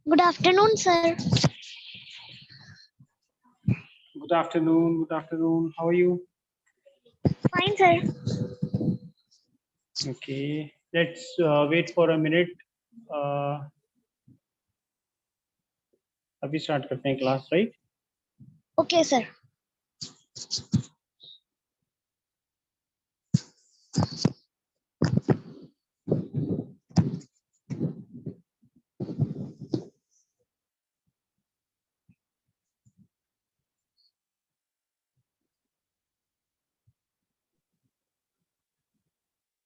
Good afternoon, sir. Good afternoon. Good afternoon. How are you? Fine, sir. Okay. Let's wait for a minute. अभी start करते हैं class, right? Okay, sir.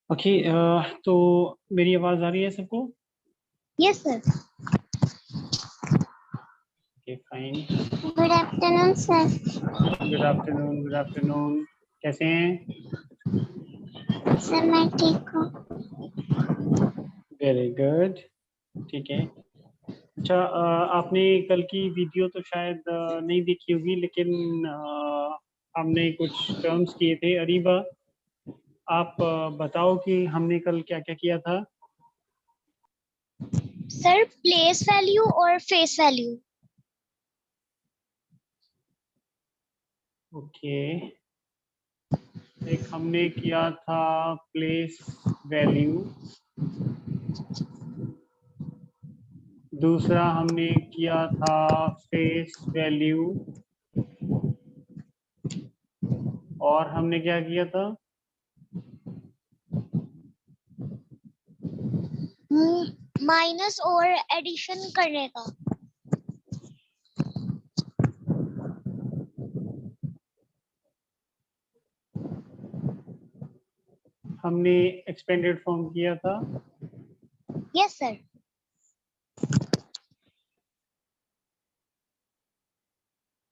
Okay. तो मेरी आवाज आ रही है सबको? Yes, sir. Okay, fine. Good afternoon, sir. Good afternoon. Good afternoon. कैसे हैं? Sir, मैं ठीक हूँ. Very good. ठीक है. अच्छा, आपने कल की वीडियो तो शायद नहीं देखी होगी, लेकिन हमने कुछ टर्म्स किए थे. अरीबा, आप बताओ कि हमने कल क्या क्या किया था. Sir, place value और face value. ओके. एक हमने किया था प्लेस वैल्यू, दूसरा हमने किया था फेस वैल्यू, और हमने क्या किया था? माइनस और एडिशन करने का. हमने एक्सपेंडेड फॉर्म किया था. Yes, sir.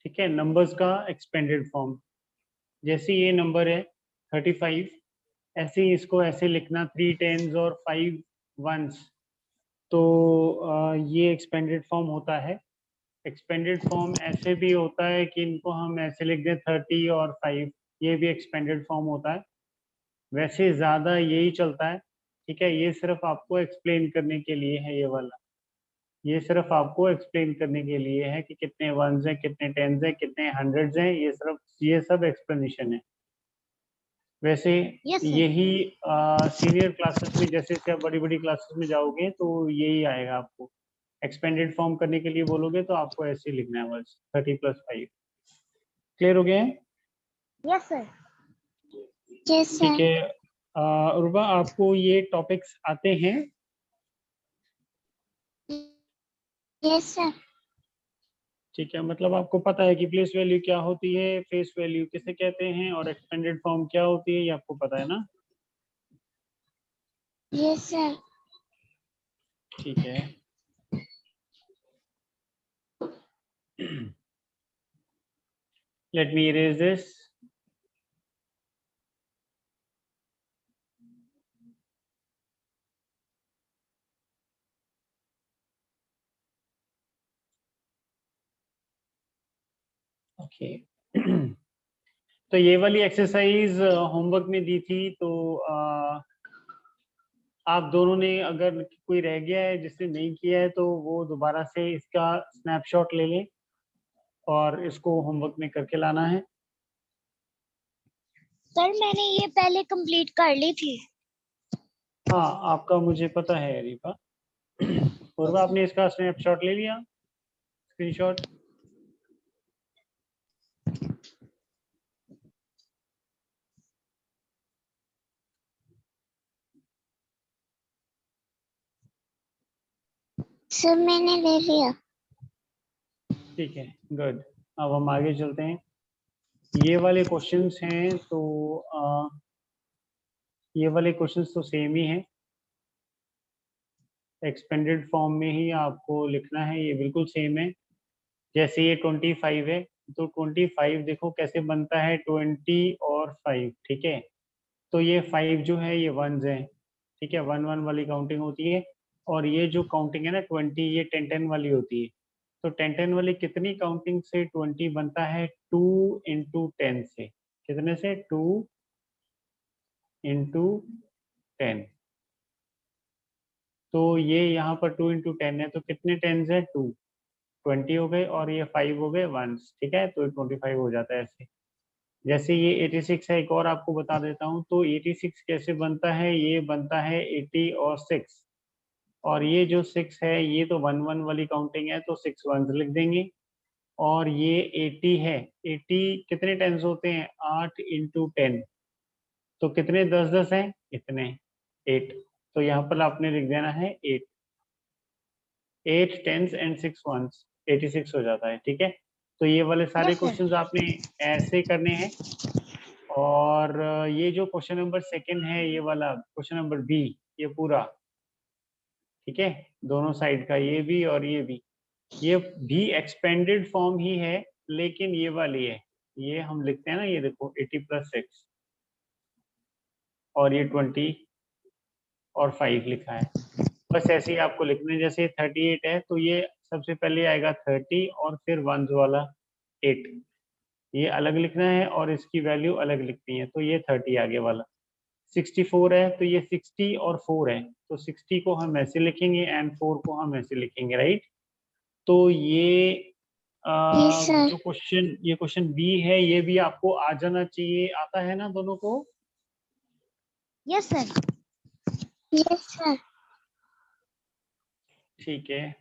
ठीक है, नंबर्स का एक्सपेंडेड फॉर्म. जैसे ये नंबर है 35, ऐसे ही इसको ऐसे लिखना 3 टेंस और 5 वंस. तो ये एक्सपेंडेड फॉर्म होता है. एक्सपेंडेड फॉर्म ऐसे भी होता है कि इनको हम ऐसे लिख दें 30 और 5, ये भी एक्सपेंडेड फॉर्म होता है. वैसे ज़्यादा यही चलता है. ठीक है, ये सिर्फ आपको एक्सप्लेन करने के लिए है. ये वाला, ये सिर्फ आपको एक्सप्लेन करने के लिए है कि कितने वंस हैं, कितने टेंस हैं, कितने हंड्रेड्स हैं. ये सिर्फ, ये सब एक्सप्लेनेशन है. वैसे Yes, sir. यही सीनियर क्लासेस में, जैसे जैसे आप बड़ी बड़ी क्लासेस में जाओगे तो यही आएगा आपको. एक्सपेंडेड फॉर्म करने के लिए बोलोगे तो आपको ऐसे ही लिखना है, बस 30 + 5. क्लियर हो गया है? Yes, sir. Yes, sir. ठीक है. उर्वा, आपको ये टॉपिक्स आते हैं? Yes, sir. ठीक है, मतलब आपको पता है कि प्लेस वैल्यू क्या होती है, फेस वैल्यू किसे कहते हैं, और एक्सपेंडेड फॉर्म क्या होती है, ये आपको पता है ना? Yes, sir. ठीक है. Let me erase this. Okay. तो ये वाली एक्सरसाइज होमवर्क में दी थी, तो आप दोनों ने, अगर कोई रह गया है जिसने नहीं किया है, तो वो दोबारा से इसका स्नैपशॉट ले लें और इसको होमवर्क में करके लाना है. सर, मैंने ये पहले कंप्लीट कर ली थी. हाँ, आपका मुझे पता है अरीबा. पूर्वा, आपने इसका स्नैपशॉट ले लिया, स्क्रीनशॉट? सर, मैंने ले लिया. ठीक है, गुड. अब हम आगे चलते हैं. ये वाले क्वेश्चंस हैं, तो ये वाले क्वेश्चंस तो सेम ही हैं. एक्सपेंडेड फॉर्म में ही आपको लिखना है, ये बिल्कुल सेम है. जैसे ये 25 है, तो 25 देखो कैसे बनता है, 20 और 5. ठीक है, तो ये 5 जो है ये वंस है. ठीक है, 1 1 वाली काउंटिंग होती है. और ये जो काउंटिंग है ना 20, ये 10 10 वाली होती है. तो 10 10 वाली कितनी काउंटिंग से 20 बनता है? 2 × 10 से. कितने से? 2 × 10. तो ये यहाँ पर 2 इंटू 10 है, तो कितने टेंस है? 2, 20 हो गए, और ये 5 हो गए वंस, ठीक है, तो 25 हो जाता है ऐसे। जैसे ये 86 है, एक और आपको बता देता हूँ। तो 86 कैसे बनता है? ये बनता है 80 और 6, और ये जो 6 है ये तो 1 1 वाली काउंटिंग है, तो 6 वंस लिख देंगे। और ये 80 है, 80 कितने टेंस होते हैं? 8 इंटू 10, तो कितने 10 10 हैं? इतने 8, तो यहाँ पर आपने लिख देना है 8, 8 टेंस एंड 6 वंस, 86 हो जाता है, ठीक है। तो ये वाले सारे Yes, sir. क्वेश्चंस आपने ऐसे करने हैं। और ये जो क्वेश्चन नंबर सेकंड है, ये वाला क्वेश्चन नंबर बी, ये पूरा, ठीक है, दोनों साइड का, ये भी और ये भी एक्सपेंडेड फॉर्म ही है, लेकिन ये वाली है, ये हम लिखते हैं ना, ये देखो 80 प्लस 6, और ये 20 और 5 लिखा है। बस ऐसे ही आपको लिखना है। जैसे 38 है, तो ये सबसे पहले आएगा 30 और फिर वंस वाला 8, ये अलग लिखना है, और इसकी वैल्यू अलग लिखनी है, तो ये 30 आगे वाला। 64 है, तो ये 60 और 4 है, तो 60 को हम ऐसे लिखेंगे एंड 4 को हम ऐसे लिखेंगे, राइट। तो Yes, sir. जो क्वेश्चन, ये क्वेश्चन बी है, ये भी आपको आ जाना चाहिए, आता है ना दोनों को? Yes, sir. Yes, sir. ठीक है,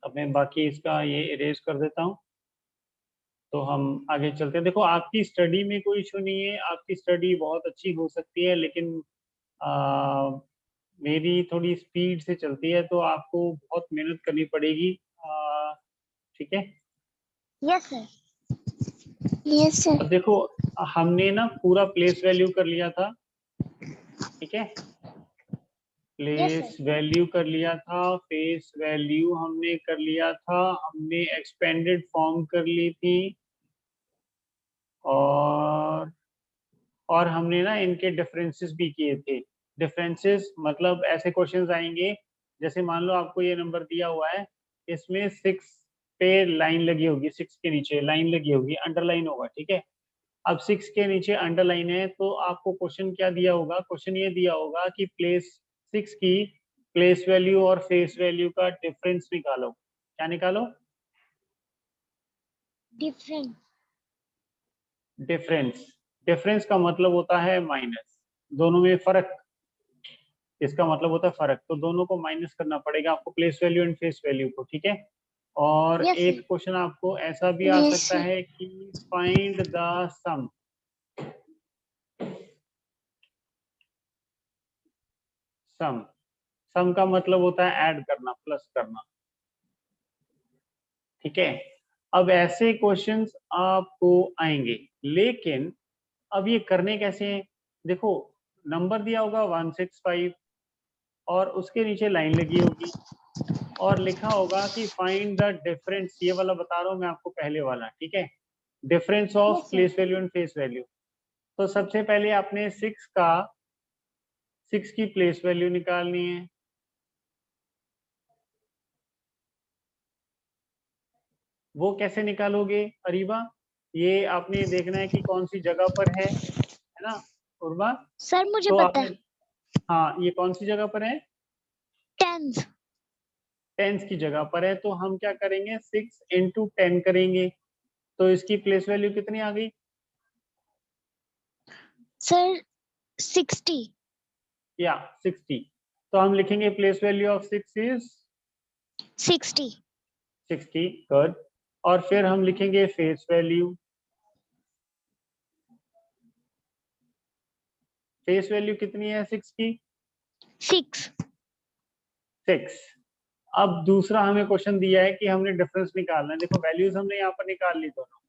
अब मैं बाकी इसका ये इरेज कर देता हूँ, तो हम आगे चलते हैं। देखो, आपकी स्टडी में कोई इशू नहीं है, आपकी स्टडी बहुत अच्छी हो सकती है, लेकिन आ, मेरी थोड़ी स्पीड से चलती है, तो आपको बहुत मेहनत करनी पड़ेगी, ठीक है। Yes, sir. Yes, sir. अब देखो, हमने ना पूरा प्लेस वैल्यू कर लिया था, ठीक है, Yes, प्लेस sir. वैल्यू कर लिया था, फेस वैल्यू हमने कर लिया था, हमने एक्सपेंडेड फॉर्म कर ली थी, और हमने ना इनके डिफरेंसेस भी किए थे। डिफरेंसेस मतलब ऐसे क्वेश्चंस आएंगे, जैसे मान लो आपको ये नंबर दिया हुआ है, इसमें 6 पे लाइन लगी होगी, 6 के नीचे लाइन लगी होगी, अंडरलाइन होगा, ठीक है। अब 6 के नीचे अंडरलाइन है, तो आपको क्वेश्चन क्या दिया होगा? क्वेश्चन ये दिया होगा कि प्लेस 6 की प्लेस वैल्यू और फेस वैल्यू का डिफरेंस निकालो। क्या निकालो? Different. डिफरेंस। डिफरेंस का मतलब होता है माइनस, दोनों में फर्क, इसका मतलब होता है फर्क, तो दोनों को माइनस करना पड़ेगा आपको, place value and face value को, ठीक है। और Yes, एक sir. क्वेश्चन आपको ऐसा भी आ Yes, सकता sir. है कि फाइंड द सम। सम, सम का मतलब होता है ऐड करना, प्लस करना, ठीक है। अब ऐसे क्वेश्चंस आपको आएंगे, लेकिन अब ये करने कैसे हैं? देखो, नंबर दिया होगा 165, और उसके नीचे लाइन लगी होगी, और लिखा होगा कि फाइंड द डिफरेंस, ये वाला बता रहा हूं मैं आपको, पहले वाला, ठीक है, difference of Yes, sir. Place value and face value. तो सबसे पहले आपने 6 की प्लेस वैल्यू निकालनी है। वो कैसे निकालोगे अरीबा? ये आपने देखना है कि कौन सी जगह पर है ना उर्वा? सर मुझे तो पता आपने, है। हाँ, ये कौन सी जगह पर है? टेंस। टेंस की जगह पर है, तो हम क्या करेंगे? 6 इंटू 10 करेंगे, तो इसकी प्लेस वैल्यू कितनी आ गई? सर 60। या 60, तो हम लिखेंगे place value of 6 is 60। 60, good. और फिर हम लिखेंगे फेस वैल्यू। फेस वैल्यू कितनी है 6 की? 6। 6। अब दूसरा हमें क्वेश्चन दिया है कि हमने डिफरेंस निकालना है। देखो, वैल्यूज हमने यहाँ पर निकाल ली दोनों,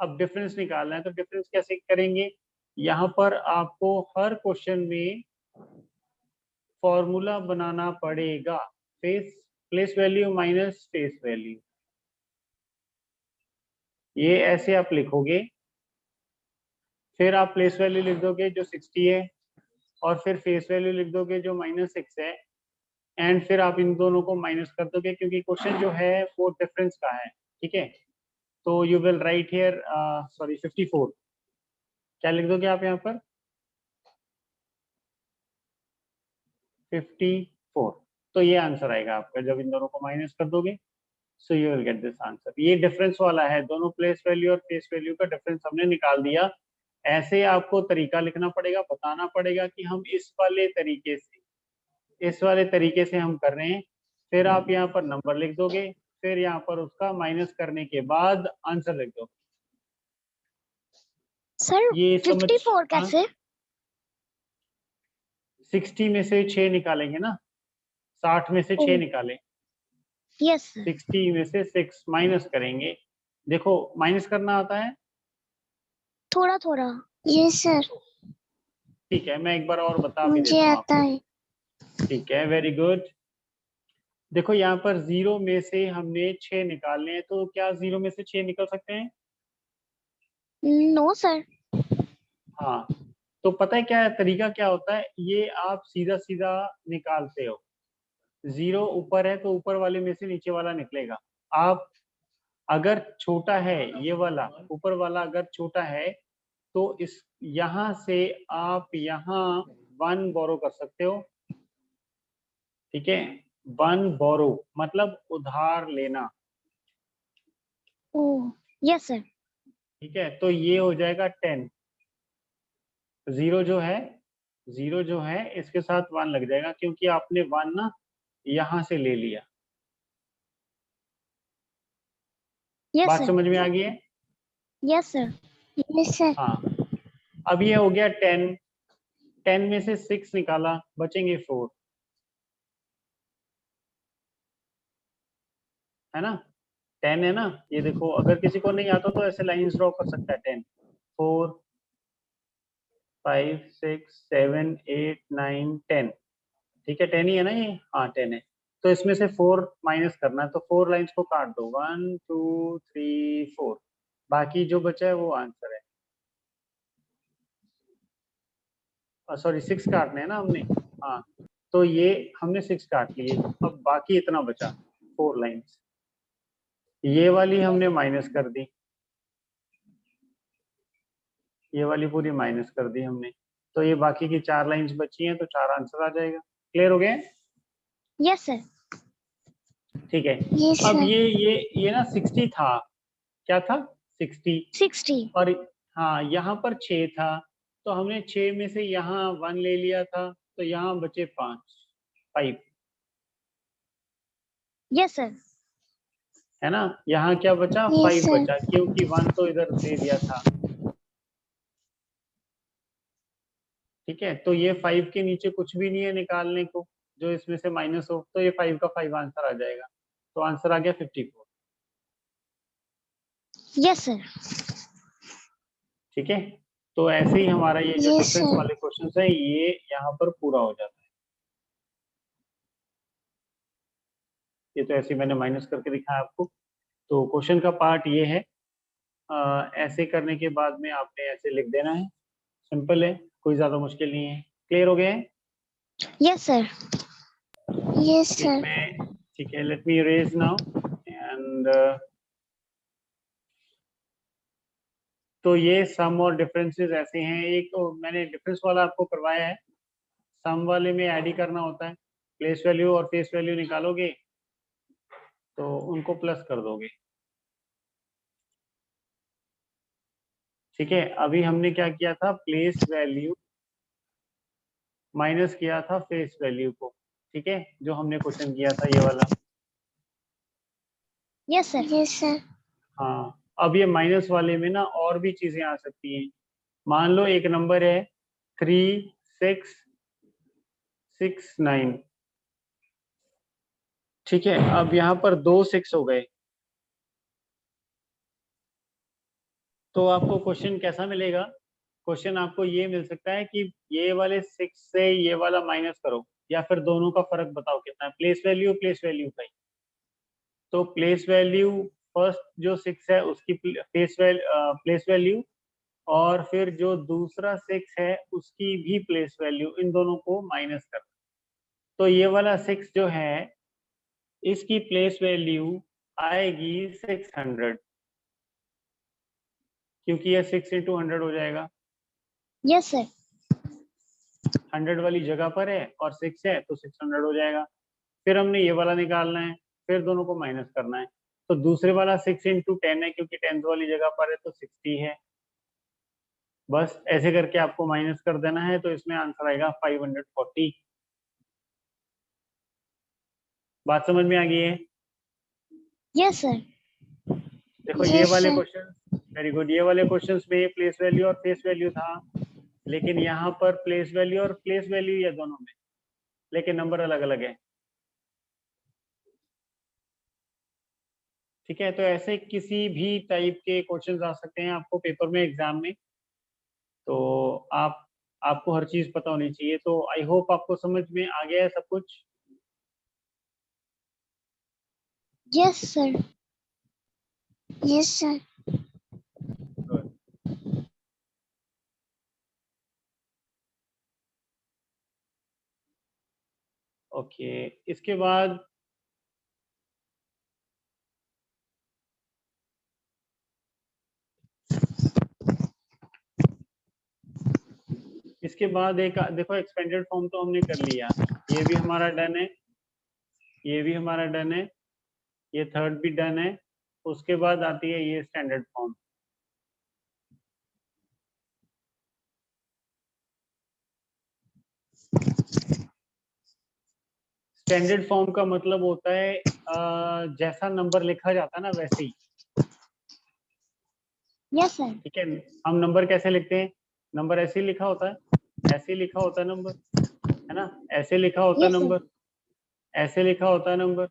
अब डिफरेंस निकालना है, तो डिफरेंस कैसे करेंगे? यहाँ पर आपको हर क्वेश्चन में फॉर्मूला बनाना पड़ेगा, face place value minus face value, ये ऐसे आप लिखोगे, फिर आप प्लेस वैल्यू लिख दोगे जो 60 है, और फिर फेस वैल्यू लिख दोगे जो -6 है, एंड फिर आप इन दोनों को माइनस कर दोगे, क्योंकि क्वेश्चन जो है वो डिफरेंस का है, ठीक है। तो you will write here, sorry 54, क्या लिख दोगे आप यहाँ पर? 4। तो ये आंसर आएगा आपका जब इन दोनों को माइनस कर दोगे। So you will get this answer. ये डिफरेंस वाला है, दोनों प्लेस वैल्यू और फेस वैल्यू का डिफरेंस हमने निकाल दिया। ऐसे आपको तरीका लिखना पड़ेगा, बताना पड़ेगा कि हम इस वाले तरीके से हम कर रहे हैं। फिर आप यहाँ पर नंबर लिख दोगे, फिर यहाँ पर उसका माइनस करने के बाद आंसर लिख दोगे। सर ये समझ 54 कैसे? 60 में से 6 निकालेंगे ना, 60 में से 6 ओह। निकालें, यस सर। 60 में से 6 माइनस करेंगे। देखो माइनस करना आता है? थोड़ा थोड़ा। Yes sir. ठीक है, मैं एक बार और बता भी मुझे देता हूँ आता आपको। है। ठीक है, वेरी गुड। देखो यहाँ पर 0 में से हमने 6 निकालने हैं, तो क्या 0 में से 6 निकल सकते हैं? No sir. हाँ, तो पता है क्या तरीका क्या होता है, ये आप सीधा सीधा निकालते हो। 0 ऊपर है तो ऊपर वाले में से नीचे वाला निकलेगा। आप अगर छोटा है, ये वाला ऊपर वाला अगर छोटा है, तो इस यहाँ से आप यहाँ 1 बोरो कर सकते हो। ठीक है, 1 बोरो मतलब उधार लेना। Oh yes sir. ठीक है, तो ये हो जाएगा 10। 0 जो है इसके साथ 1 लग जाएगा, क्योंकि आपने 1 ना यहाँ से ले लिया। यस बात सर। समझ में आ गई है? Yes sir. Yes sir. हाँ, अब ये हो गया 10। 10 में से 6 निकाला, बचेंगे 4, है ना? 10 है ना, ये देखो अगर किसी को नहीं आता तो ऐसे लाइंस ड्रॉ कर सकता है। 10, 4, 5, 6, 7, 8, 9, 10। ठीक है, 10 ही है ना ये? हाँ 10 है। तो इसमें से 4 माइनस करना है, तो 4 लाइंस को काट दो, 1, 2, 3, 4। बाकी जो बचा है वो आंसर है। सॉरी 6 काटने हैं ना हमने। हाँ, तो ये हमने 6 काट लिए, अब बाकी इतना बचा 4 लाइंस। ये वाली हमने माइनस कर दी, ये वाली पूरी माइनस कर दी हमने। तो ये बाकी की 4 लाइंस बची हैं, तो 4 आंसर आ जाएगा। क्लियर हो गया? Yes sir. ठीक है। यस अब सर। ये ना 60 था, क्या था? 60। 60। और हाँ, यहाँ पर 6 था, तो हमने 6 में से यहाँ 1 ले लिया था, तो यहाँ बचे 5। Yes sir. है ना? यहाँ क्या बचा? Yes 5 sir. बचा, क्योंकि 1 तो इधर दे दिया था। ठीक है, तो ये 5 के नीचे कुछ भी नहीं है निकालने को जो इसमें से माइनस हो, तो ये 5 का 5 आंसर आ जाएगा। तो आंसर आ गया 54। Yes sir. ठीक है, तो ऐसे ही हमारा ये जो यस डिफरेंस सर। वाले क्वेश्चंस है ये यहाँ पर पूरा हो जाता है। ये तो ऐसे ही मैंने माइनस करके दिखाया आपको। तो क्वेश्चन का पार्ट ये है, ऐसे करने के बाद में आपने ऐसे लिख देना है। सिंपल है, कोई ज्यादा मुश्किल नहीं है। क्लियर हो गया है? Yes sir. Yes sir. ठीक है, let me erase now and तो ये सम और डिफरेंसेस ऐसे हैं। एक तो मैंने डिफरेंस वाला आपको करवाया है, सम वाले में ऐड ही करना होता है। प्लेस वैल्यू और फेस वैल्यू निकालोगे तो उनको प्लस कर दोगे। ठीक है, अभी हमने क्या किया था, प्लेस वैल्यू माइनस किया था फेस वैल्यू को। ठीक है, जो हमने क्वेश्चन किया था ये वाला। Yes sir. Yes sir. हाँ, अब ये माइनस वाले में ना और भी चीजें आ सकती हैं। मान लो एक नंबर है 3669। ठीक है, अब यहाँ पर 2 6 हो गए, तो आपको क्वेश्चन कैसा मिलेगा? क्वेश्चन आपको ये मिल सकता है कि ये वाले 6 से ये वाला माइनस करो, या फिर दोनों का फर्क बताओ कितना है। प्लेस वैल्यू का ही। तो प्लेस वैल्यू फर्स्ट जो 6 है उसकी प्लेस वैल्यू, और फिर जो दूसरा 6 है उसकी भी प्लेस वैल्यू, इन दोनों को माइनस कर। तो ये वाला 6 जो है इसकी प्लेस वैल्यू आएगी 600, क्योंकि ये 6 × 100 हो जाएगा। Yes sir. 100 वाली जगह पर है और 6 है तो 600 हो जाएगा। फिर हमने ये वाला निकालना है, फिर दोनों को माइनस करना है। तो दूसरे वाला 6 इंटू 10 है, क्योंकि 10 वाली जगह पर है तो 60 है। बस ऐसे करके आपको माइनस कर देना है, तो इसमें आंसर आएगा 540। बात समझ में आ गई है? Yes, sir. देखो ये Yes, वाले sir. क्वेश्चन, वेरी गुड, ये वाले क्वेश्चंस में प्लेस वैल्यू और फेस वैल्यू था, लेकिन यहाँ पर प्लेस वैल्यू और प्लेस वैल्यू है दोनों में, लेकिन नंबर अलग अलग है। ठीक है, तो ऐसे किसी भी टाइप के क्वेश्चंस आ सकते हैं आपको पेपर में, एग्जाम में। तो आपको हर चीज पता होनी चाहिए। तो आई होप आपको समझ में आ गया है सब कुछ। Yes, sir. Yes, sir. Okay, इसके बाद एक देखो, एक्सपेंडेड फॉर्म तो हमने कर लिया, ये भी हमारा डन है, ये भी हमारा डन है, ये थर्ड भी डन है। उसके बाद आती है ये स्टैंडर्ड फॉर्म। स्टैंडर्ड फॉर्म का मतलब होता है जैसा नंबर लिखा जाता है ना वैसे ही। Yes, sir. ठीक है, हम नंबर कैसे लिखते हैं? नंबर ऐसे ही लिखा होता है, ऐसे ही लिखा होता है नंबर, है ना? ऐसे लिखा होता है Yes, sir. नंबर, ऐसे लिखा होता है नंबर,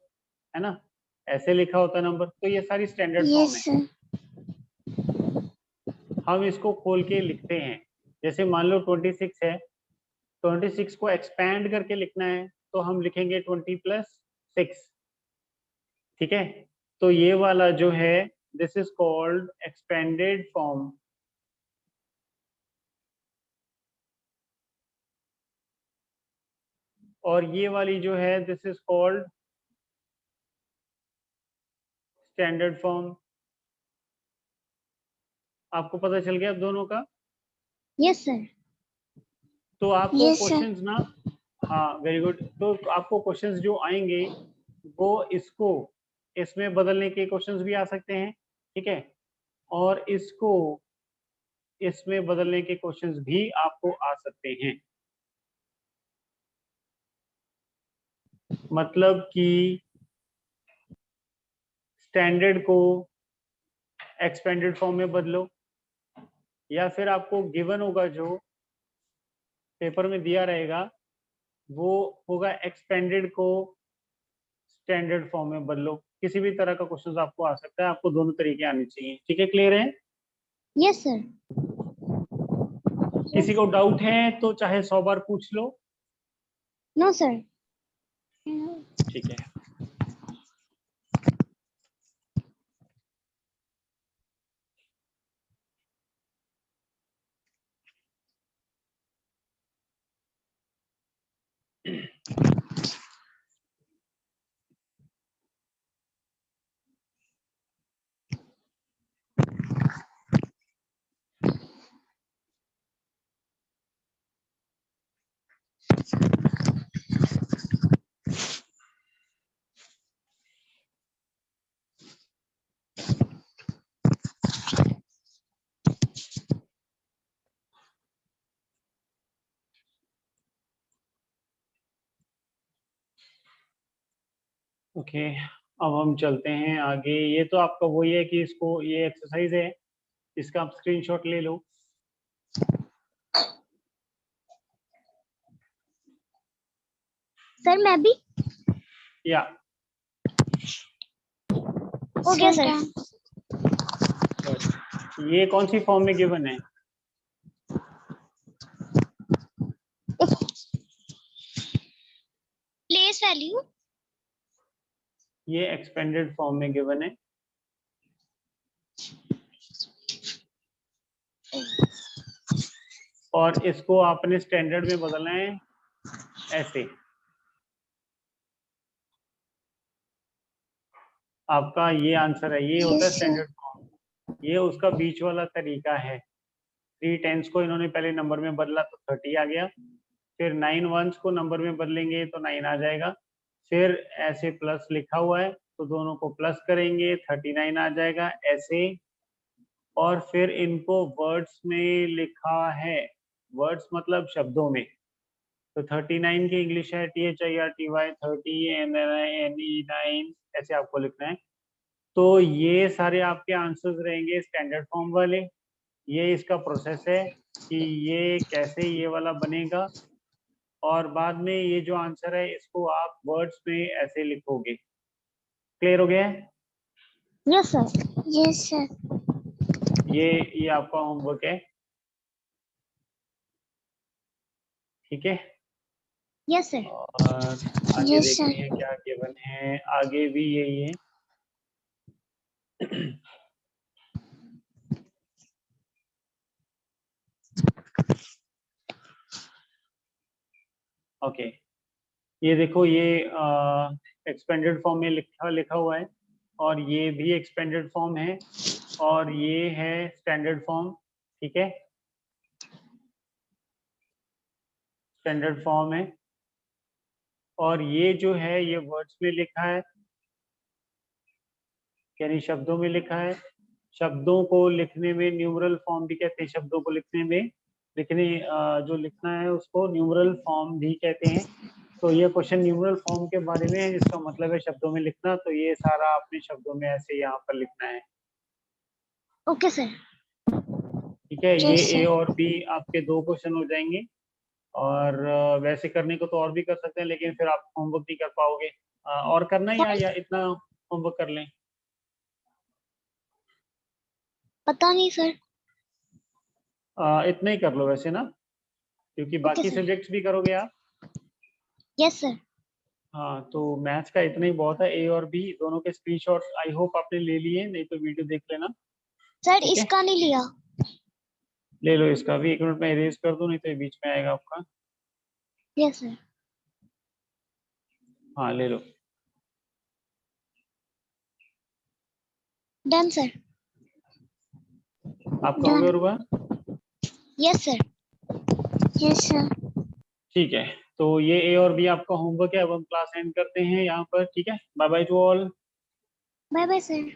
है ना? ऐसे लिखा होता है नंबर। तो ये सारी स्टैंडर्ड फॉर्म है। Yes, sir. हम इसको खोल के लिखते हैं। जैसे मान लो 26 है, 26 को एक्सपैंड करके लिखना है, तो हम लिखेंगे 20+6। ठीक है, तो ये वाला जो है, this is called expanded form. और ये वाली जो है, this is called standard form. आपको पता चल गया दोनों का? Yes, sir. तो आपको Yes, sir. क्वेश्चंस ना, हाँ वेरी गुड, तो आपको क्वेश्चंस जो आएंगे वो इसको इसमें बदलने के क्वेश्चंस भी आ सकते हैं। ठीक है, और इसको इसमें बदलने के क्वेश्चंस भी आपको आ सकते हैं। मतलब कि स्टैंडर्ड को एक्सपेंडेड फॉर्म में बदलो, या फिर आपको गिवन होगा जो पेपर में दिया रहेगा वो होगा एक्सपेंडेड को स्टैंडर्ड फॉर्म में बदलो। किसी भी तरह का क्वेश्चन आपको आ सकता है, आपको दोनों तरीके आने चाहिए। ठीक है, क्लियर है? Yes, sir. किसी को डाउट है तो चाहे 100 बार पूछ लो। No, sir. ठीक है, ओके, अब हम चलते हैं आगे। ये तो आपका वही है कि इसको, ये एक्सरसाइज है, इसका आप स्क्रीनशॉट ले लो। Sir, मैं भी या हो गया सर। ये कौन सी फॉर्म में गिवन है? Place value. ये एक्सपेंडेड फॉर्म में गिवन है। और इसको आपने स्टैंडर्ड में बदलना है ऐसे। आपका ये आंसर है, ये होता है Yes, sir. Standard form. ये उसका बीच वाला तरीका है। 3 10s को इन्होंने पहले नंबर में बदला तो 30 आ गया, फिर 9 वंस को नंबर में बदलेंगे तो 9 आ जाएगा, फिर ऐसे प्लस लिखा हुआ है तो दोनों को प्लस करेंगे 39 आ जाएगा ऐसे, और फिर इनको वर्ड्स में लिखा है, वर्ड्स मतलब शब्दों में, तो 39 की इंग्लिश है THIRTY 30 NNE 9, ऐसे आपको लिखना है। तो ये सारे आपके आंसर्स रहेंगे स्टैंडर्ड फॉर्म वाले। ये इसका प्रोसेस है कि ये कैसे ये वाला बनेगा, और बाद में ये जो आंसर है इसको आप वर्ड्स में ऐसे लिखोगे। क्लियर हो गया है? Yes sir. Yes sir. ये आपका होमवर्क है, ठीक है। Yes sir. और आगे यस देखते हैं सर। क्या गिवन है, आगे भी यही है। ओके, ये देखो, ये एक्सपेंडेड फॉर्म में लिखा हुआ है, और ये भी एक्सपेंडेड फॉर्म है, और ये है स्टैंडर्ड फॉर्म, ठीक है। स्टैंडर्ड फॉर्म है, और ये जो है ये वर्ड्स में लिखा है, यानी शब्दों में लिखा है। शब्दों को लिखने में न्यूमरल फॉर्म भी कहते हैं, शब्दों को लिखने में जो लिखना है उसको न्यूमरल फॉर्म भी कहते हैं। तो ये क्वेश्चन न्यूमरल फॉर्म के बारे में है, जिसका मतलब है शब्दों में लिखना, तो ये सारा आपने शब्दों में ऐसे यहाँ पर लिखना है। Okay sir. ठीक है, ये यस ए सर। और बी आपके 2 क्वेश्चन हो जाएंगे, और वैसे करने को तो और भी कर सकते हैं, लेकिन फिर आप होमवर्क नहीं कर पाओगे। और करना है या इतना होमवर्क कर लें? पता नहीं सर। इतना ही कर लो वैसे ना, क्योंकि ओके बाकी सर। सब्जेक्ट्स भी करोगे आप। Yes sir. हाँ, तो मैथ्स का इतना ही बहुत है, ए और बी दोनों के स्क्रीनशॉट्स आई होप आपने ले लिए, नहीं तो वीडियो देख लेना। सर ठीक है, इसका नहीं लिया। ले लो इसका भी, 1 मिनट में इरेज कर दूं, नहीं तो ये बीच में आएगा आपका। Yes sir. हाँ, ले लो। Done sir. आपका हो गया होगा? Yes sir. Yes sir. ठीक है, तो ये ए और बी आपका होमवर्क है। अब हम क्लास एंड करते हैं यहाँ पर, ठीक है। Bye bye to all. Bye bye sir.